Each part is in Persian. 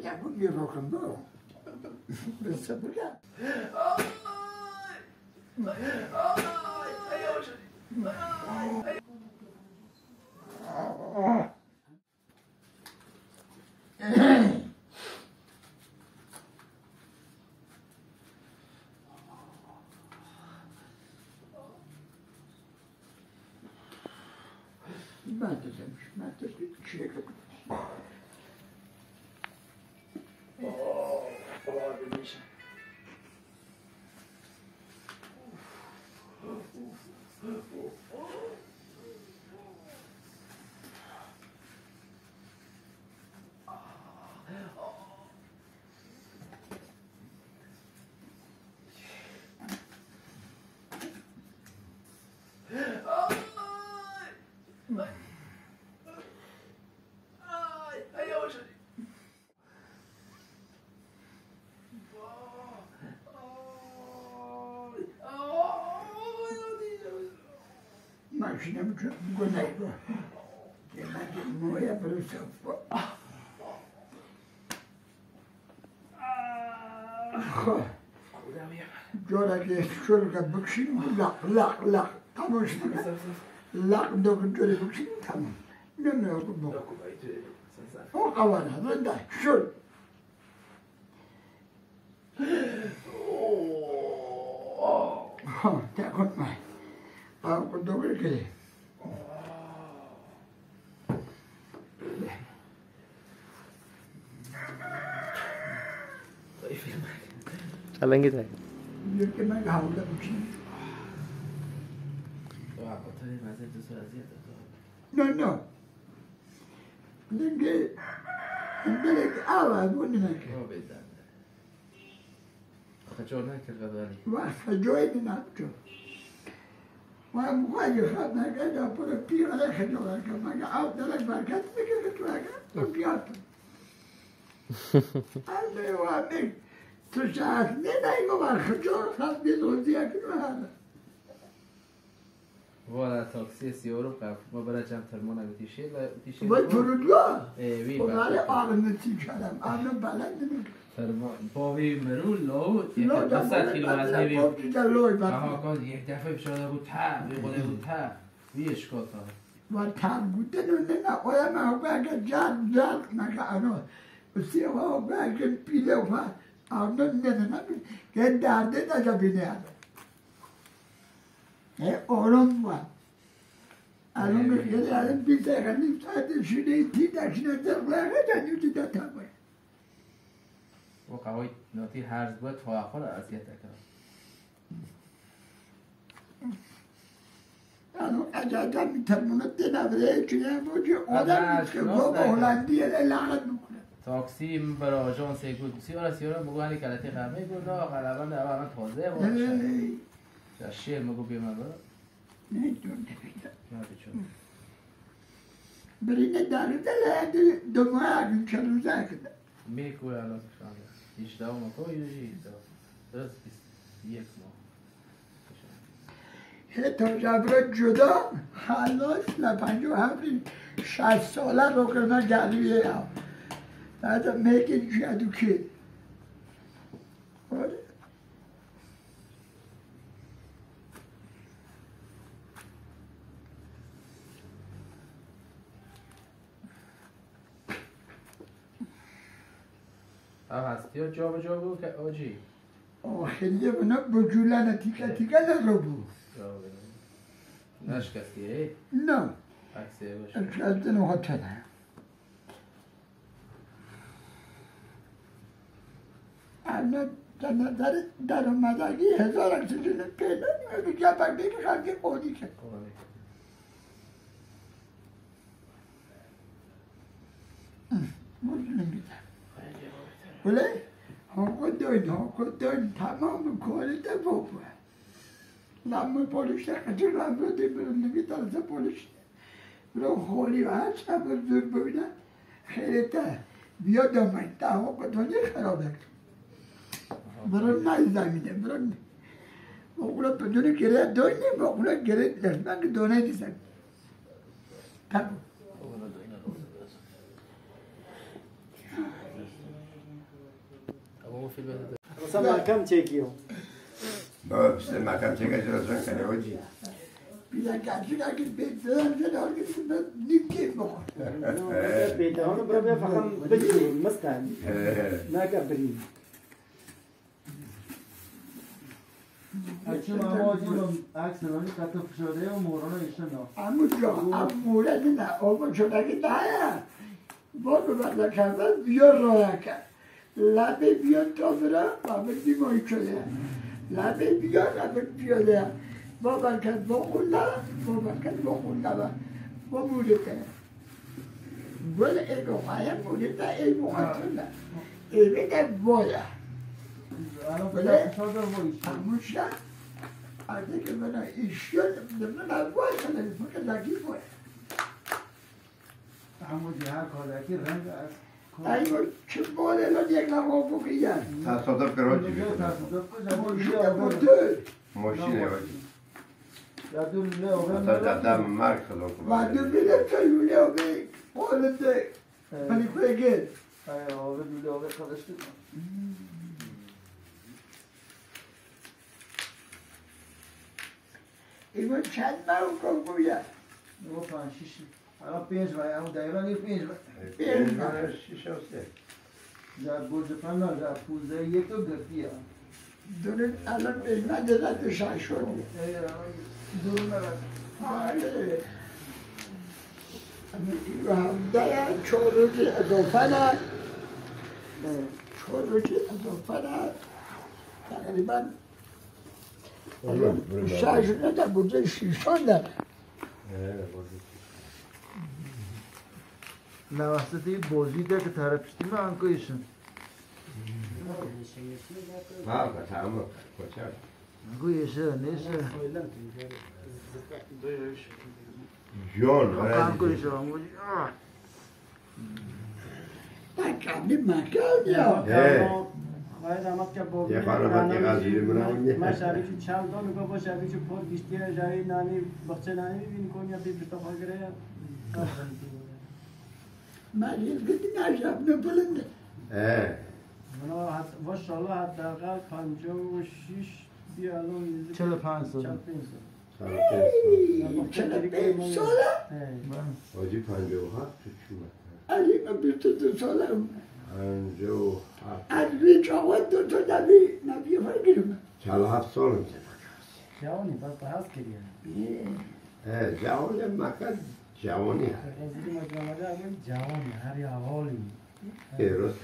yapın bir bakımda o. Ben sabırla. Ben de demiş, ben de bir şey yok. Maşine mi çok güney bu? Yemek mu yapılırsa bu? Coğrafya şurada bıkşın lak tamam şimdi. Lak dokun şöyle bıkşın tamam. Ne yok bu? O kavana da şur. Ha, takut mu? Aku dokun kiri. चलेंगे जाए ये कि मैं खाऊंगा कुछ नहीं तो आपको थोड़ी मजे तो स्वादी है तो no लेकिन अंदर एक आवाज बोलने लगे वो बेटा खचोना कर गदारी वाह जोई में नाचो वहाँ मुझे खाना का जब पूरा पीर अलग खचोला का मैं आप दलक बार खाते हैं कि खचोला का तो क्या अरे वाह नहीं तो शायद नहीं को बार खचोला साथ भी तो दिया कि वहाँ Voilà, taksi euro ka ma bara jam termona bitişe la bitişe. Vay durdular. Oui. Onları ağrını çıkarım. Ağrını balandını. Termo. Bovi meru lo. No, da Passat kilometre vi. da loj bak. Aha kon یک دفعه شده بود تا بقوله بود تا ویش کتا. Var tam guten önüne koyama belki can maka ano. Siva belki pile var. Ağrının nedeni kendi derdi de cabine oğlum var. Alın gelelim bir seferinde sadece şunu tidakine derler de nüti de tabii. و قوی ناتی هرز بود تا آخر اذیت کرد. Yani acayip bir terminat denavre çünkü bu adam ki bu Hollandiya lanet bu. تاکسی برای آژانس بود سیارا مگو هنی کلاتی قرمه بود نه قلبان ده من تازه بود در شیر مگو بیمه بود Ne diyor ne bileyim. نه بیچون Birine davet ederdi, dönmeye gün uzakında. میکوی الان شانه 18 مکو یه درست 21 ماه Hele tavşabıra cüda, halos la 57 ساله رو کنه گلویه ها. بعد میگه جادو کی. هستی ها جا به جا بود که آجی خیلی بنا بجولانه تیکه تیکه لرو بود. جا به جا نشکستی ای؟ نه. عکسیه باشه از نوع هتله. الان در اومدگی 1000 اکسیژن پیدا نمیده جبر بکشم که قودی که نمیدم ولی حقوق داریم تمام کاری ده بابا لما پولش خجل لما دی برون نمیدارم از پولش رو خولی و هر شب زور ببینم خیلی تا بیا دامن تا حقوق دانی خرابه برون نایزمینه برون اونا بدون گره دانی با اونا گره درمان که دانه نیستن تبو فیلم بده. مثلا کم چکیو بس مکان چه جلسه کنه آجی. بیشتر کسی که بیشتر جلال که نیکی بخور. بیشتر برای فقط بچین مستن. نکبریم. چون آوازی رو عکس رانی کتف شده و مورانا ایشون اما مورد نه آقا شده که نه با رو بردن کردن بیا راه کرد لبه بیا تا برم بابا دیمایی شده لبه بیا لبه بیاده با برکت با خونده با خونده با مورده گل ایگو خواهی مورده ایگو خواهی ایگو باید بله همونشه اگه که من ایشون من اول کنم فکر لگی باید همونجی هر کالکی رنگ از ایگو چه باید الان یک نقا بگیرن تصادف کرد چی ماشینه آجی مثلا دم مرگ خدا کنه و دو بیدم تا لوله آبه قالده منی بگه آبه لوله آبه خداشته ایمان چند ماه کن گوید نو 5 6 الان 5 وای همون دقیقا 5 پیش شیش هسته در برج پناه در 15 یک تو گرفتی دونه الان بهمن دلت شای شد دور مرد آره و همده 4 روزی اضافه نه 4 روزی اضافه نه تقریبا شایش نده بوده شیشان داره لواسطه بازی ده که طرفشتی من انکویشن ها تمام کجا انکویشن نیشه جون انکویشن مکانی مکان یا باید همه که با یه خانواده غذایی منم من شبیه چند تا میگم با شبیه پر بیشتر جایی نانی بچه نانی میبینی کنی یا بیبی تو خواهی گره من یه گدی نشب نبلنده منا ماشاءالله حداقل 56 بیا الان 45 سال 45 ساله آجی 57 تو چوه علی من 22 ساله 57 از ویچ آقا دو تا نبی فرگیرم 47 سال میشه جوانی بس هست کردیم جوانی مکان جوانی هست رازی مجموعه اگه جوانی هر یا حالی درست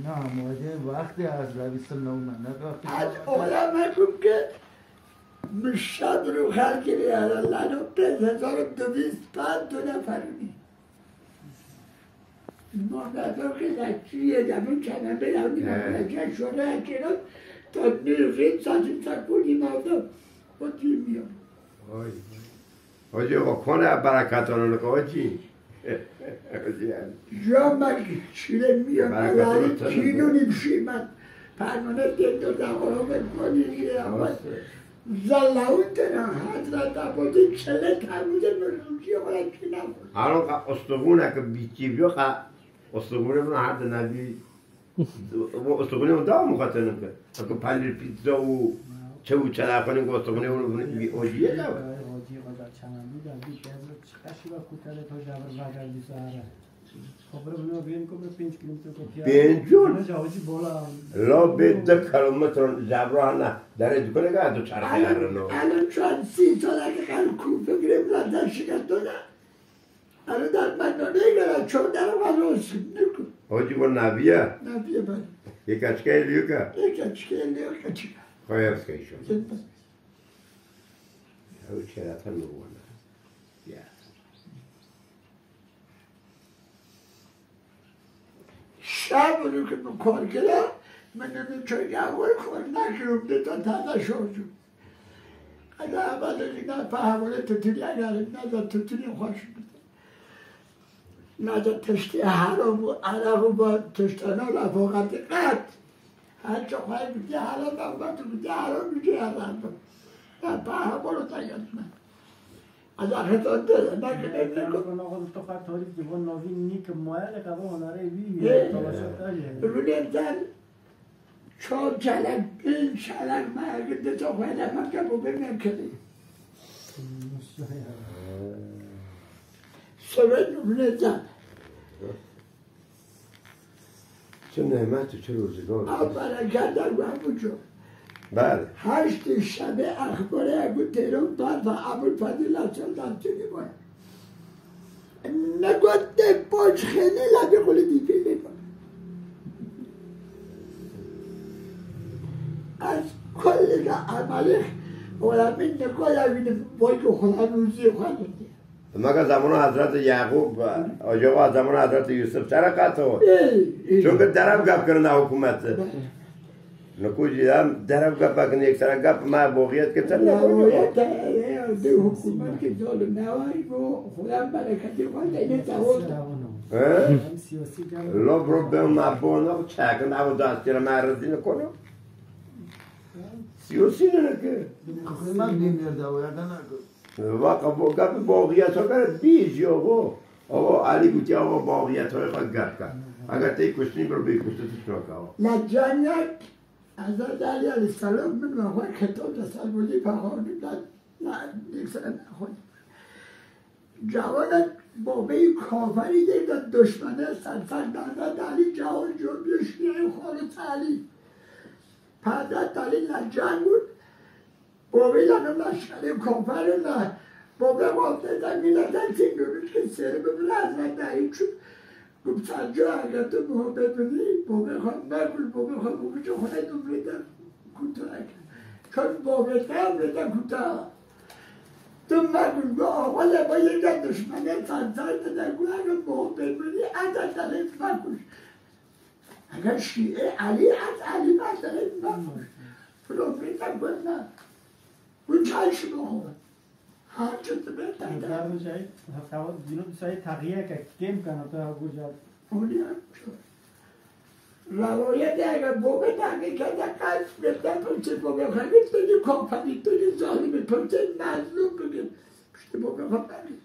نه مواجه وقتی از لبیس نومن از علمه کن که مشاد رو خلقی بیاره لانو 5225 دو نفرونی ما نفر که لکیه دمون چنم بیرونی مملکه شده اکنون تا نیرفین ساچین سکونی مادم با تیم میام آجی آقا کنه برکتانو نکه آجی جا من چیره میام الهی کینو نیمشی من پرمانه دل دو دقارم کنی که اول زلاون دنم حضرت عبادی چله تموزه مرزوشی آقای کی نبود الان استخونه که بیچی بیو استخونه من هر نبی استخونه اون دام مخاطر نکه اگه پنیر پیتزا و چه و چه کنیم که استخونه اون اوجیه داره اوجیه قدر چنمی در بیش از قشی و کتله تا جبر وگردی سهره خبر بنو بین کو 5 کیلومتر کو کیا پنجون جاوجی بالا لا بده کیلومتر جبران نه در دکونه که دو چرخه هرنو الان چون 30 ساله که خیلی کوب بگیریم لندن شکست دادن الان در مدانه گرد چون در من رسید نکن آجی با نبیه نبیه من یک اچکه لیو که یک اچکه لیو که چی خواهی از که ایشون او چرا نوونه شب رو که من کار کردم من نمی چون اول کار نکرم تا تنه شوجو اگه اول نه فهمونه توتونی اگر نزد توتونی خوش بود نزد تشتی حرام و عرق و با تشتانه و رفاقت قد هر چه خواهی بودی حرام نبود بودی حرام بودی حرام بود نه فهمونه تاید من از اخیطان داره نکنه نکن آقا تو خواهد تاریف دیوان ناوی نیک مایل که با هنره وی تلاشت داره رونیم زن چهار چلک این چلک مرگه تا خواهده من که بوبه میکنی سوید نمونه زن چه نعمت و چه روزگار برکت در همونجا بله 8 شب اخبار ابو تهران بعد و ابو فضیل اصل دستونی باید نگوته باش خیلی لبی خولی دیپی بکن از کل عملی علمی نگاه یعنی باید خدا روزی خواهد مگه زمان حضرت یعقوب آجاقا از زمان حضرت یوسف چرا قطع بود؟ چون که درم گپ کرنه حکومت نکوچی هم درم گپ بکنه یک سر گپ ما باقیت که تر نباید ده حکومت که ظالم نوایی با خودم برکتی خواهد اینه دوازده لا برو به مبانا چکن او دستی را معرضی نکنه سیاسی نه که من نمیار دواید نکن واقعا گپ باقیت ها کرد بیش آقا علی گوتی آقا باقیت های خواهد گپ کرد اگر تی کشتنی برو بی کشته تو آقا لجانیت حضرت علی علیه السلام من وقت کتاب دستر بودی پاهانی داد یک سر نخونی جوانت بابه کافری دید دشمنه سرسر دادت علی جوان جنبی شیعه خالص علی پدرت علی لجان بود بابه لنم لشکره کافر نه بابه وقته در میلتن سینگوریش که سره ببینه حضرت علی چون گفت سرجا اگر تو بابه ببینی بابه خواهم نگل بابه خواهم بابه چون خونه دومره در کوتاه کرد چون بابه تهم ریدن کوتاه تو مگل گو آقا لبا یک دشمنه سرسر دادن گو اگر بابه ببینی عدد دلیت مکش اگر شیعه علی از علی دلیت مکش پروفیتم گفت نه اون چایش بخور هر چه تو بهتر در جای هفته دینو دوستای تغییر که کم کنه تا گوجا اونی هم شد روایت اگر بابه تغییر کرده قلب بهتر پرچه بابه خواهد توی کامپانی توی ظالم پرچه مظلوم بگیم پشت بابه خواهد بگیم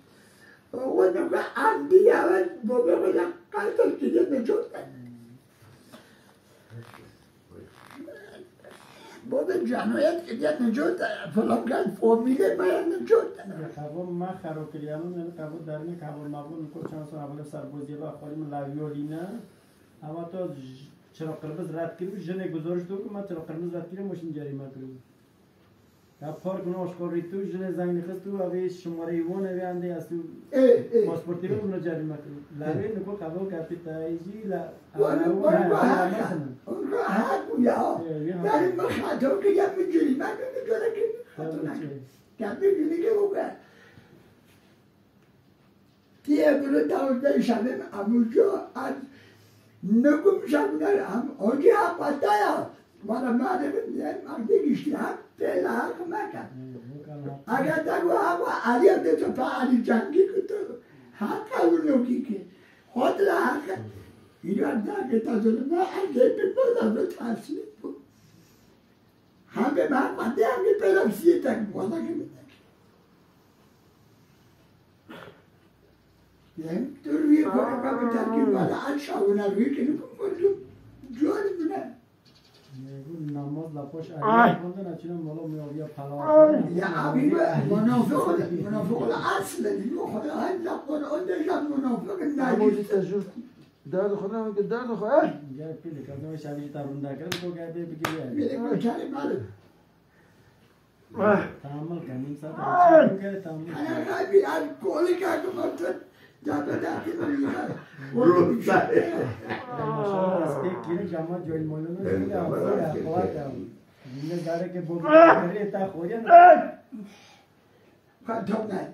آقا نگه عمدی اول بابه خواهد قلب دیگه نجات بابا جنایت که دیگه نجات فلان کرد فامیله باید نجات قبول ما خراب کردیم نه قبول درمی قبول مقبول کو چند سال اول سربازی و خالیم لاویولینا اما تو چرا قرمز رد کردی جنگ گزارش دو که ما چرا قرمز رد کردیم ماشین جریمه کردیم تا پارک نوشکاری تو جن زنگ خست تو اوی شماره ایوان اوی انده از تو پاسپورتی رو اونو جریمه کردیم لاوی نکو قبول کردی تایجی لا اونگاه حق بویا در این خطا که گم جریمه نمیداره که خطا نکنه گم میدونی که بگه تیه برو 12 شبه اموجا از نگم شبونه هم آجی حق بطایا وانا ماده بودیم مگه گشتی هم پیل حق مکن اگر دگو حق علی هم دیتا پا علی جنگی کتو حق اونو کی که خود حق اینو از دگه تا ظلمه علی بودم رو تحصیل بود همه من بنده همه پیلم سیه تک وانا که بودم یعنی تو روی کنه که ترکیب والا انشاءونه روی کنه مردم جوانی بونه نماز لپاش علی خوندن اچینا مولا میابیا پلا یا حبیب منافق اصل دیگه خدا های لپان اندشان منافق نجیز تجربه درد خودم میگه درد خواهد یا پیلی کردم شبیه ترونده کرد تو گرده بگیری میره کاری ماله تعامل کنیم ساعت که تعامل انا خیلی از کولی کردم اصلا جاده داخل میگه برو سعی ماشاءالله از که جامعه جوی مولونه شده آقا دیگه داره که بود کاری تا خوری خطا نه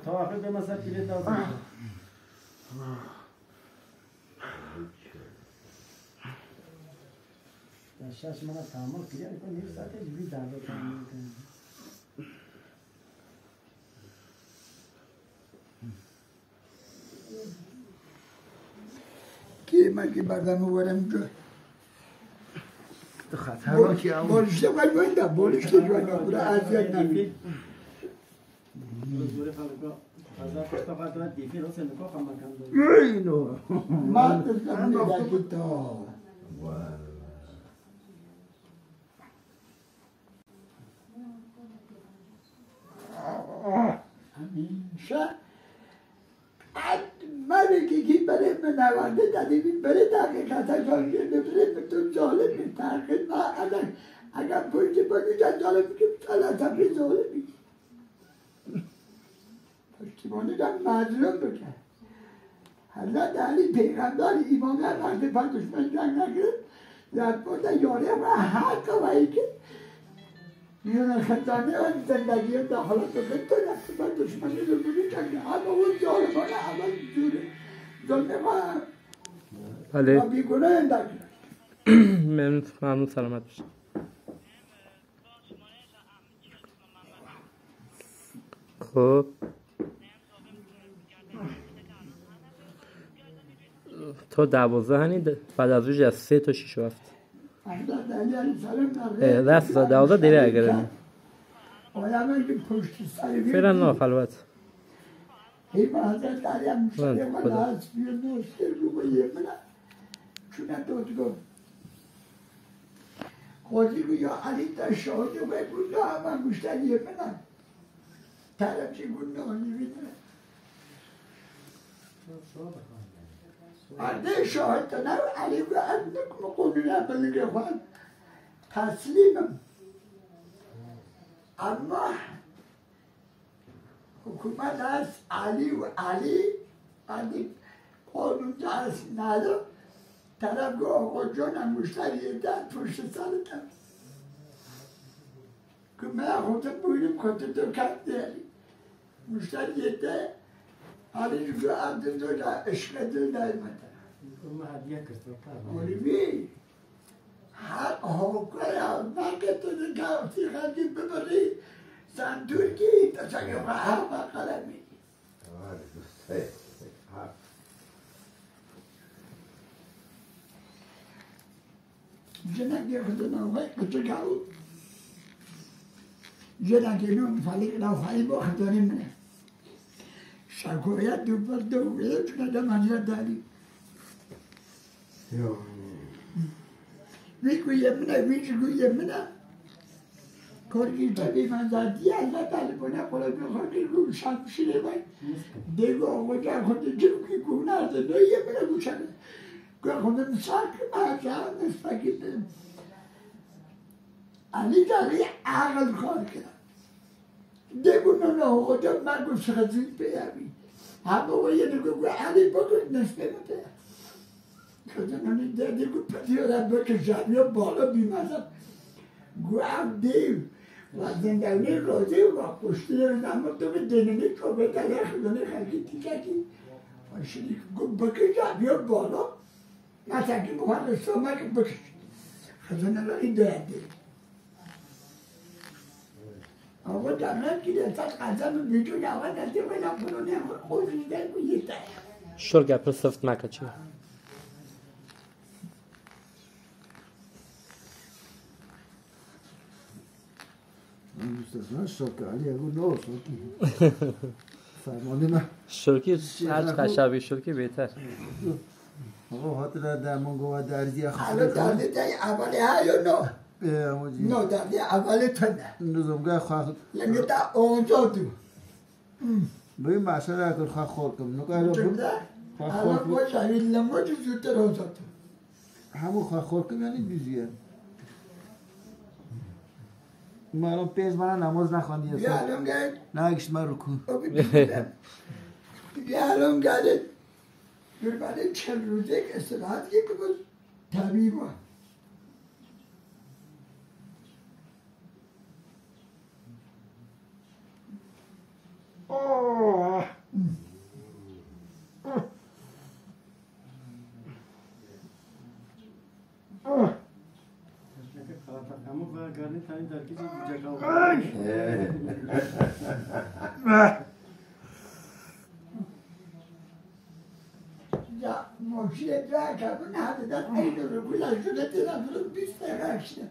تا آخر به مثلا پیله تا شش ماه تعامل کردن که نیست ساعتش بی درد تعامل کنیم کی من که بردم بودم جو تو خطرناکی هم بولشته باید بایده بولشته جوان نبوده اذیت نمید اینو من دستم نیده که تا همیشه ملکی که برای من نوانده دادیم برای تحقیقات جالبی ببره به تو ظالمی تحقیق اگر پشت بانی جا ظالمی که سلطه به ظالمی پشتیبانی جا مظلوم بکن حضرت علی پیغمبر ایمانه وقتی پر دشمن جنگ نکرد در پاس یاره و حق وایی که یون خطانه و زندگی داخلت رو بتونه پر دشمنی رو بودی جنگ اما اون ظالمانه اول جوره ظلمه بله و بیگناه انداز ممنون سلامت باشید. خب تا 12 هنی بعد از روش از 3 تا 6 رفت حضرت علی علیه السلام دست 12 دیره اگر آدم که پشت سر فعلا نه خلوت این حضرت علی هم مشتری من از بیو نوشته رو با یه منه چونه دوت گفت خوزی گو یا علی تا شاهدو بگو نه همه مشتری منه طرف چی گو نانی بیدونه عرده شاهد تا نو علی گو اندکم قولونه بلگه خواد تسلیمم اما حکومت هست علی و علی قانون درست نداره طرف گو آقا جانم مشتری در پشت سرتم که من خودم بودیم خودت تو کت دیاری مشتری ده علی جو عبد دو جا عشق دل نایمده اولیوی هر حقوقه نگه تو دکاوتی خواهدی ببری سندورگی تا چنگه و همه قلمی جنگی خود نوعی کچه گاو جنگی نوم فالیق نوعی با خدانی منه شکویت دو پر دو ویده چونه دمانیت داری ویگویه منه ویگویه منه کارگی تبی من زدی الله تعالی بونه قول بخوری رو شمشیره باید دیگو آقا جا خود جمعی گونه از نویه منه گوشنه که خودم ساکر مهجان نسبتی بیم علی جاری عقل کار کرد دیگو نونه آقا جا من گوش خزید بیامی همه ویه نگو علی بگو نسبه مده خزنانی دیگو پتیاره بکن جمعی بالا بیمزم گو هم دیو و زندگی روزی و خوشتی رو نمود تو به دیننی که به دلیه خزانه خلقی تیکتی و شدی گو بکن جمعی بالا مثلا که مخواد سامه که بکش خزانه رو این دوید دید آقا جمعه که دستت قدم بیجون آقا دستی بنا پرونه خوشی در بویه تایی شور گپر سفت مکچی شوکه علی اگه نو شوکی فرمانی من شوکی هر قشبی شوکی بهتر آقا خاطر درمان گوه درزی حالا درده دای اولی ها یا نه؟ نه درده اولی تا نه نزمگاه خواه یعنی تا اونجا دو ببین معشر اگر خواه خور کم نگاه رو چونده؟ حالا باید شاید لما جو زودتر اونجا دو همون خواه خور کم یعنی بیزیه ما الان پیز من نماز نخواندی بیا الان گرد نگشت من رکو بیا الان گرد دور بعد 40 روزه که استراحت که بود طبیب ها همون برگردی تانی در کسی جگاه یا ماشین را کردن حدیدن این رو بلند شده دیدم رو 20 دقیقه شده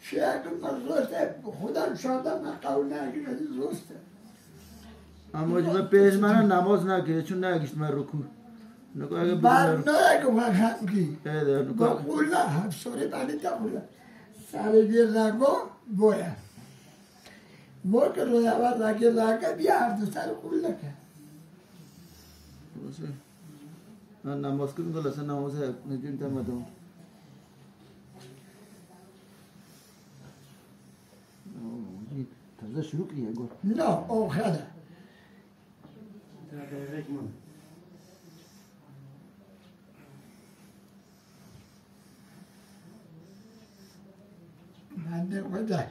شاید مرزاسته خودم شادم من قول نگیرد روسته اما جمعه پیز من نماز نگیره چون نگشت من رکو نگاه اگه برنامه که خمکی ایده با نگاه قولا هفسوری بانی تا قولا سالگی رگو بویا بو که روی اول رگی رگه بیا هر دو سال قولا که باشه من نماز کنم گل اصلا نماز نجیم تمدم تازه شروع کریه گل نه آخره بنده خدا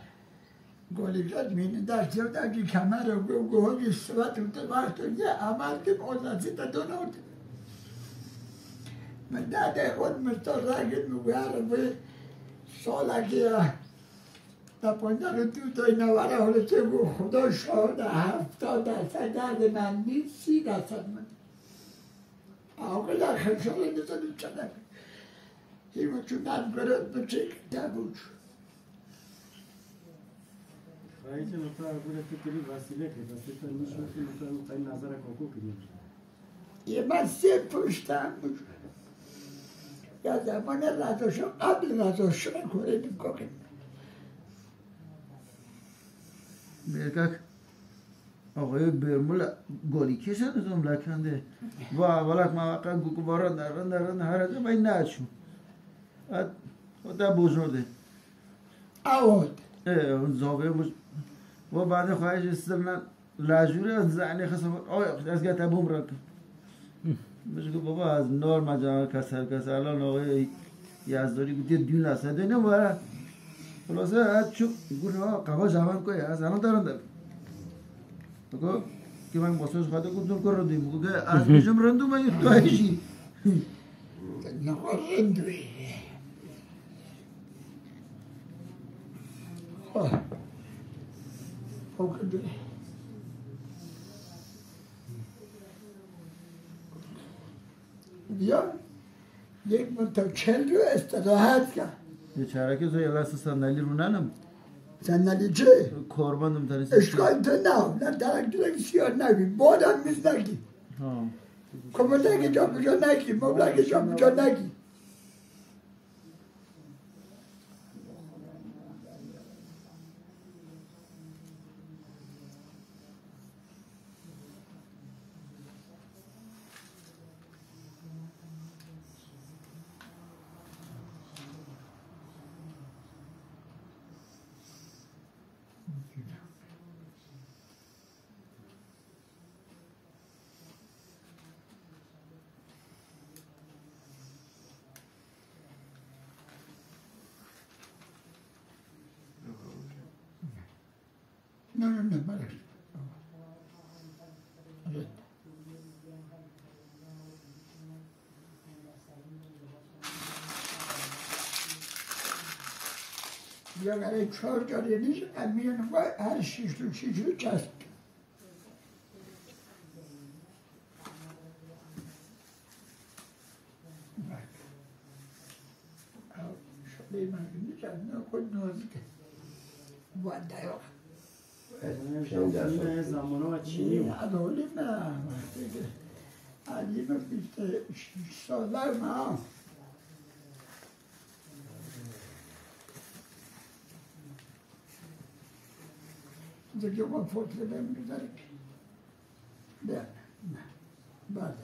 گلیجات مینه در سیوتا که کمر رو گوهی سوات اونتا وقت یه عمل که موزنسی تا دو نورد من داده خود مستر رگل مگویاره به سالکی تا پونده رو تای نواره حالا چه گو خدا شاهد 70% درد من نیست 30% من آقا در خشاله نزدی چنک هیمه چون نمگرد بچه تبوش رئیس نفر بوده فکری وسیله که وسیله نشون که مثلا مقایم نظر کوکو کنیم یه من 3 پشتم بود یا زمان رضاشو قبل رضاشو کنه میکنیم بیرکک آقای برمول گلی کشن از اون لکنده و اولک موقع گوگو باران درن هر از باید نشون تا بزرده آود اون زاویه مش و بعد خواهش استرنا لاجوره از زعنی خسم آیا از گتا بوم رک میشه که بابا از نور مجا کسر الان آقای یزداری گفت دیون اسده نه وره خلاصه از چو گونا قوا جوان کوی از الان دارن تو که من واسه خاطر گفتم کار رو دیم که از میشم رندو من تو هیچی نه رندوی اوكي بیا یک متوکل رو استراحت کرد یه چرکه زوی لحظه صندلی رو ننم صندلی چه؟ کاربندم تنیسی اشکال تو نه درک درک سیار نبی بادم میز نگی کمولک جا بجا نگی مبلک جا بجا نگی نه بلش بیا برای 4 جاری نیست میان هر 6 رو چسب شده من نیست نه خود نازده وانده ها این زمان ها چینی بود عدالی نه علیم 26 ساله ما دیگه ما فوتله بمیداریم نه بعد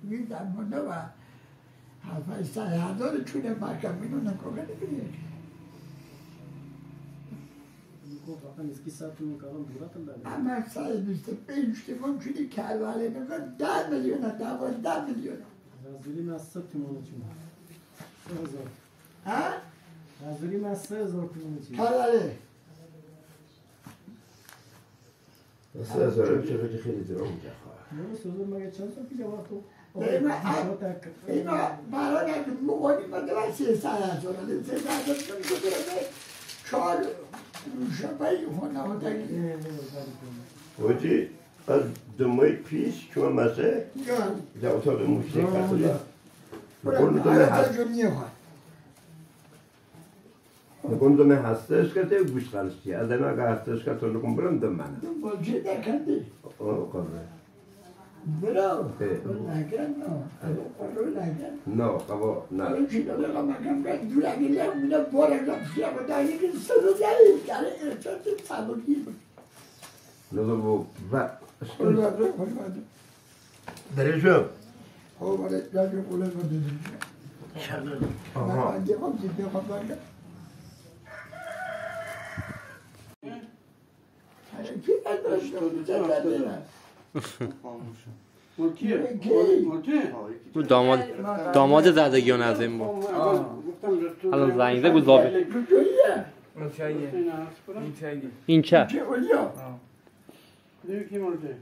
میدم منه و 7,000 چونه مکم اینو نکنه نگیره واقعا اسکی ساعتون کارم دورات داره اما 125 تمام شدی کرواله نگاه 10 میلیون 12 میلیون رازولی من 100 تومن چون 3000 ها؟ رازولی من 3000 تومن چون کرواله 3000 چه خیلی درام میشه نه 3000 مگه چند سال پیش وقت تو اینا برای نگه مقانی مدرسه 300,000 چون کدره 4 شبایی خانوادگی وجی از 2 ماه پیش که من مسه در اتاق موسیقی کتلا نکنم هستش کرده گوش خالصی از اینا که هستش کرده نکنم برم دم منه بلجه نکندی آه کنه برو اه. نگن نه نگن نه خب نه حالا چی داره مگم که دورگی لگونه بارگم سیاه دایی که سر دایی کاره احساس سبکی بود نه بابا و خلوده درشو خب ولی جایی خلوده دیدیم آها من دیگم دیگه خواهد کی نداشته بود ملکیه او داماد زدگیان از این بود الان زنگ زده گفت زابه کجاییه این چاییه این چاییه این چه چه اولیا دیگه کی مونده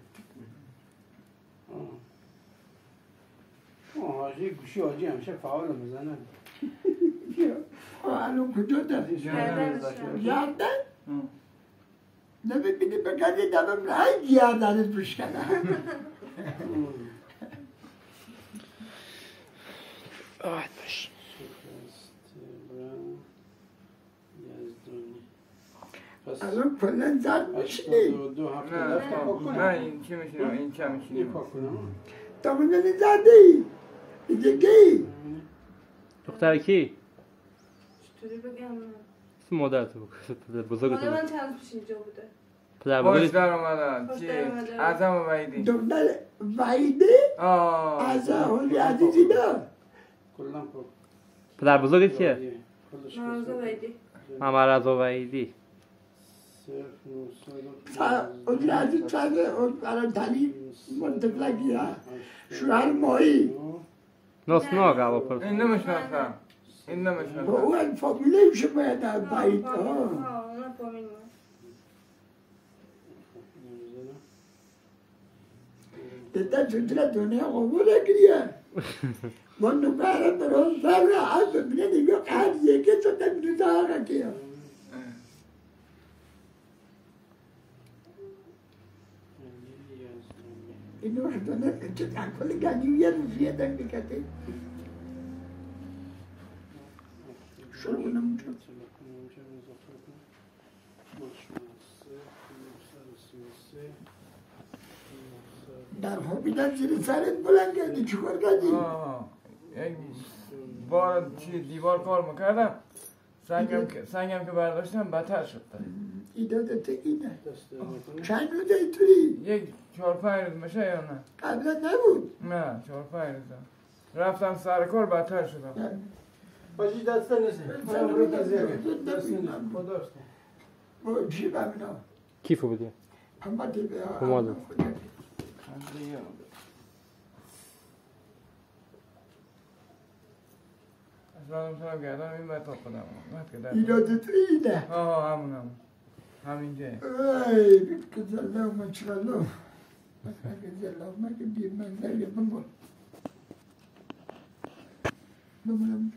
حاجی گوشی حاجی همیشه فعال میزنه الان کجا داری؟ گردن؟ نمیبینی بگردی دمم نه گردنت بشکنم راحت باش الان کلن زد میشنی دو هفته نه رفته پاک نه کنم این چی میشه این چه این میشه پاک کنم تا منو زدی دیگه دختر کی؟ چطوری بگم اسم مادر تو پدر بزرگ مال تو من چند پیش اینجا بوده پدر خوش بزرگ در اومدن خوش چی در اومدن. اعظم و وحیدی دختر وحیده از حالی عزیزی نه کلا پاک پدر بزرگ کیه؟ مرزا ویدی محمد رضا وحیدی حالی عزیز چنده الان تعلیم منتفلگی ها شوهر ماهی ناسنا قبا پرس این نمیشناختم این با نمیشناختم اون فامیله میشه باید در وحید ها اونا فامیل من دیده چطور دنیا قبول نگریه ما نکره برون زبر عرض ببینه دیگه هر یکی تو تنگیزه ها رکیه اینو شدنه چه اکل گنیویه روزیه دنگی کتی شروع نمونجا در خوابیدن زیر سرت بلند کردی چیکار کردی؟ یک بار چی دیوار کار میکردم سنگم که برداشتم بدتر شد ایدادت اینه چند روزه اینطوری؟ یک 4-5 روز میشه یا نه قبلا نبود نه 4-5 روز رفتم سر کار بدتر شدم حاجی دست نزن من رو تزیه با چی ببینا کیفو بودی؟ اما دیگه اومدم. اصلا میتونم گردم این باید تا خودم ایدادت اینه همون همینجا ای کزله و مچرله کزله و مگه بیر منظر یه بمول بمولم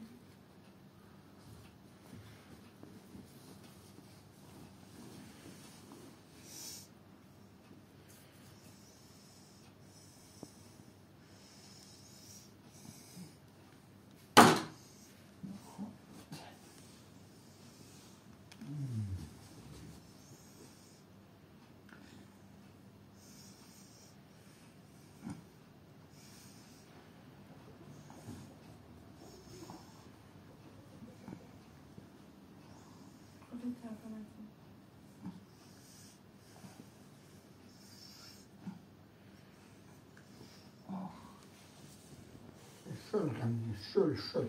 شل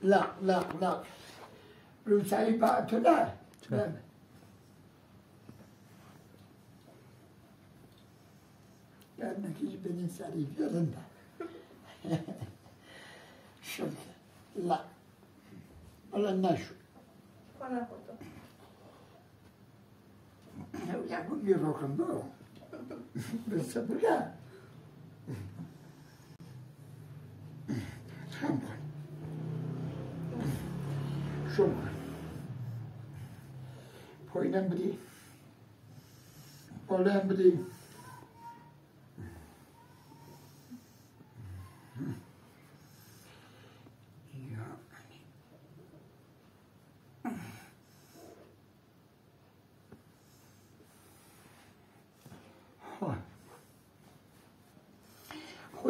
لا رو سری با تو نه گر نکیش بدین سری بیارن شل لا حالا نشد کنه خودم یکون bir rock'n'da o. Biz burada. Şom. Poynem biri. Polem biri.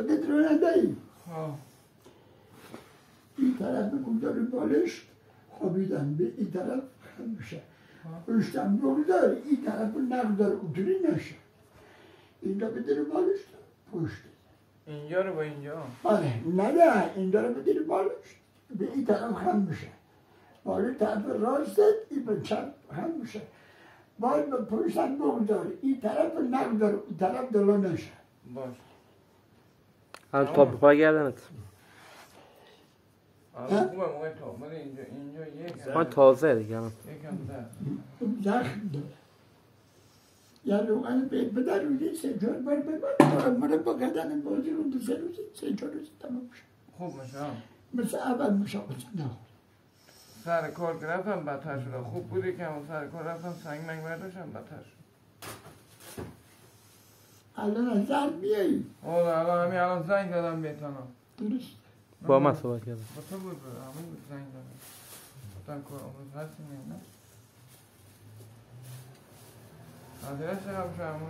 خودت رو ندهی ها این طرف بگذاری بالش خوابیدن به این طرف خم میشه پشتم بگذار این طرف نگذار اونطوری نشه اینجا بدیر بالش پشت اینجا رو با اینجا آره نه اینجا رو بدیر بالش به این طرف خم میشه بالش طرف راستت این به چپ خم میشه باید به پشتم بگذار این طرف نگذار اون طرف دلو نشه باش الان تا بخواه گردنت الان خوبه موقع تا ولی اینجا من تازه دیگه الان یکم در زخم داره یا روغن بدر روزی 3-4 بار ببر مرا با گردن بازی رو 2-3 روزی 3-4 روزی تمام شد خوب میشه مثل اول مشاقصه نه سر کار که رفتم بدتر شده خوب بودی که همون سر کار رفتم سنگ منگ برداشتم بدتر شد الان از زرد بیایی الان همین الان زنگ دادم بهتانا درست با من صحبت کردم با تو بود همون بود زنگ دادم گفتم کار امروز هستیم نه؟ حاضر است چقدر شما